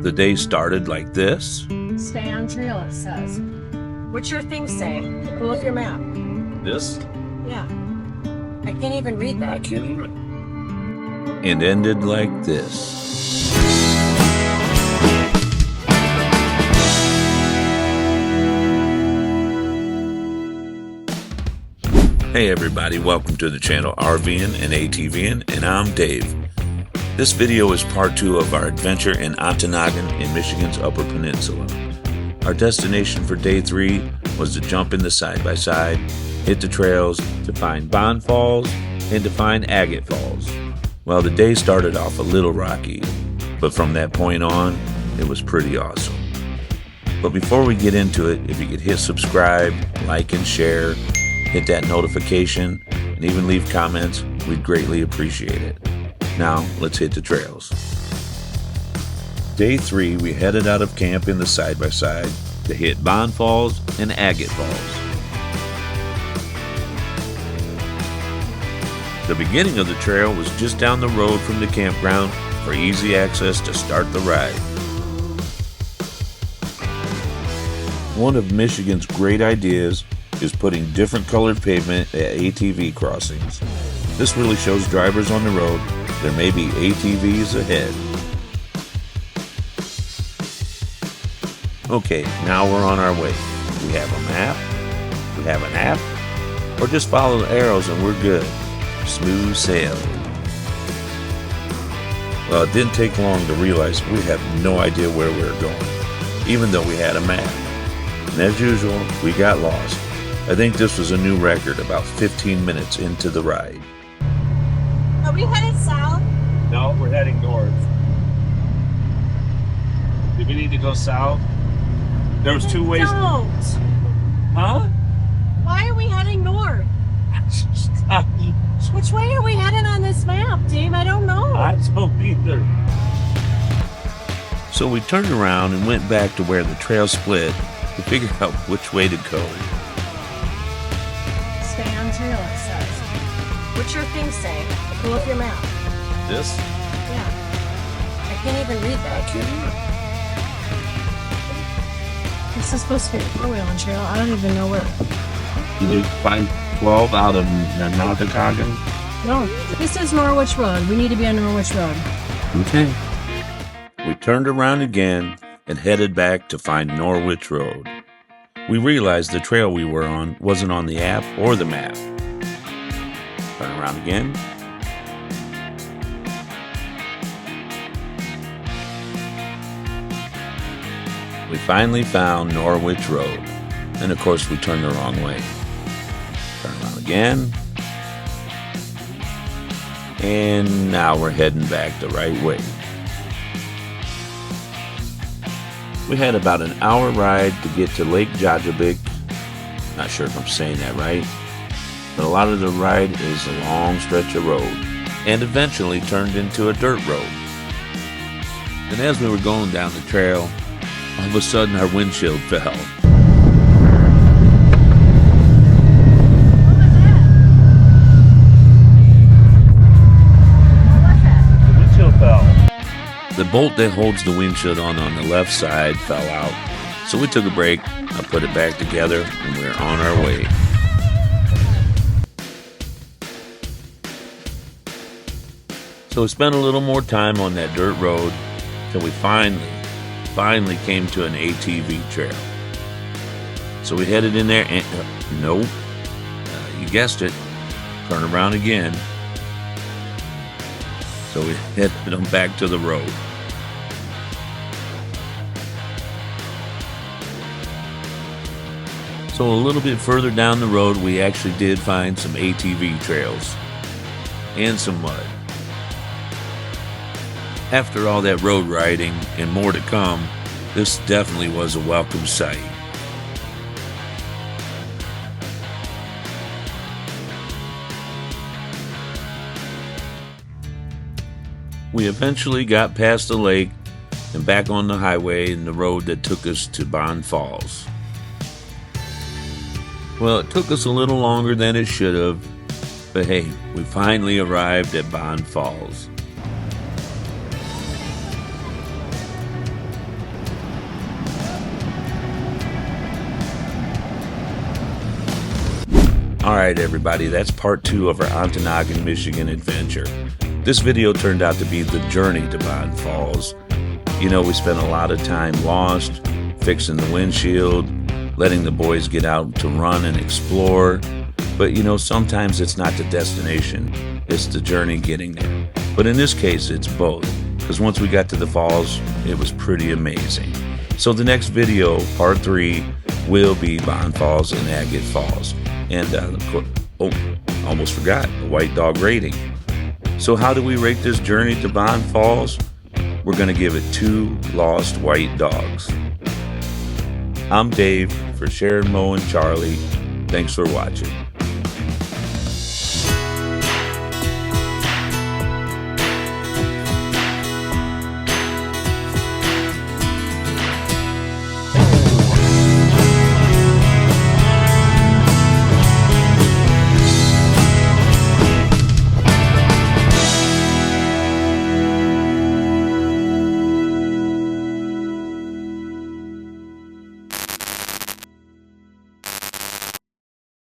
The day started like this. Stay on trail, it says. What's your thing say? Pull up your map. This? Yeah. I can't even read that. I can't even. And ended like this. Hey everybody, welcome to the channel RV'n and ATV'n, and I'm Dave. This video is part 2 of our adventure in Ontonagon in Michigan's Upper Peninsula. Our destination for day 3 was to jump in the side-by-side, hit the trails, to find Bond Falls, and to find Agate Falls. Well, the day started off a little rocky, but from that point on, it was pretty awesome. But before we get into it, if you could hit subscribe, like and share, hit that notification, and even leave comments, we'd greatly appreciate it. Now, let's hit the trails. Day 3, we headed out of camp in the side-by-side to hit Bond Falls and Agate Falls. The beginning of the trail was just down the road from the campground for easy access to start the ride. One of Michigan's great ideas is putting different colored pavement at ATV crossings. This really shows drivers on the road there may be ATVs ahead. Okay, now we're on our way. We have a map, we have an app, or just follow the arrows and we're good. Smooth sailing. Well, it didn't take long to realize we have no idea where we were going, even though we had a map. And as usual, we got lost. I think this was a new record about 15 minutes into the ride. Are we headed south? No, we're heading north. Do we need to go south? There was 2 ways. Don't. Huh? Why are we heading north? Which way are we heading on this map, Dave? I don't know. I don't either. So we turned around and went back to where the trail split to figure out which way to go. Stay on trail, it says. What's your thing say? Pull up your map. This? Yeah. I can't even read that. I can't even. This is supposed to be a 4-wheeling trail. I don't even know where. Did you find 12 out of Ontonagon? No. This is Norwich Road. We need to be on Norwich Road. Okay. We turned around again and headed back to find Norwich Road. We realized the trail we were on wasn't on the app or the map. Turn around again. We finally found Norwich Road, and of course we turned the wrong way. Turn around again. And now we're heading back the right way. We had about an hour ride to get to Lake Jajabik. Not sure if I'm saying that right, but a lot of the ride is a long stretch of road, and eventually turned into a dirt road. And as we were going down the trail, all of a sudden our windshield fell. The bolt that holds the windshield on the left side fell out, so we took a break, I put it back together, and we're on our way. So we spent a little more time on that dirt road till we finally came to an ATV trail. So we headed in there and, nope, you guessed it, turn around again. So we headed them back to the road. So a little bit further down the road, we actually did find some ATV trails and some mud. After all that road riding and more to come, this definitely was a welcome sight. We eventually got past the lake and back on the highway and the road that took us to Bond Falls. Well, it took us a little longer than it should have, but hey, we finally arrived at Bond Falls. Alright everybody, that's part 2 of our Ontonagon, Michigan adventure. This video turned out to be the journey to Bond Falls. You know, we spent a lot of time lost, fixing the windshield, letting the boys get out to run and explore. But you know, sometimes it's not the destination, it's the journey getting there. But in this case, it's both, because once we got to the falls, it was pretty amazing. So the next video, part 3, will be Bond Falls and Agate Falls. And of course, almost forgot, the white dog rating. So how do we rate this journey to Bond Falls? We're going to give it 2 lost white dogs. I'm Dave for Sharon, Mo, and Charlie. Thanks for watching.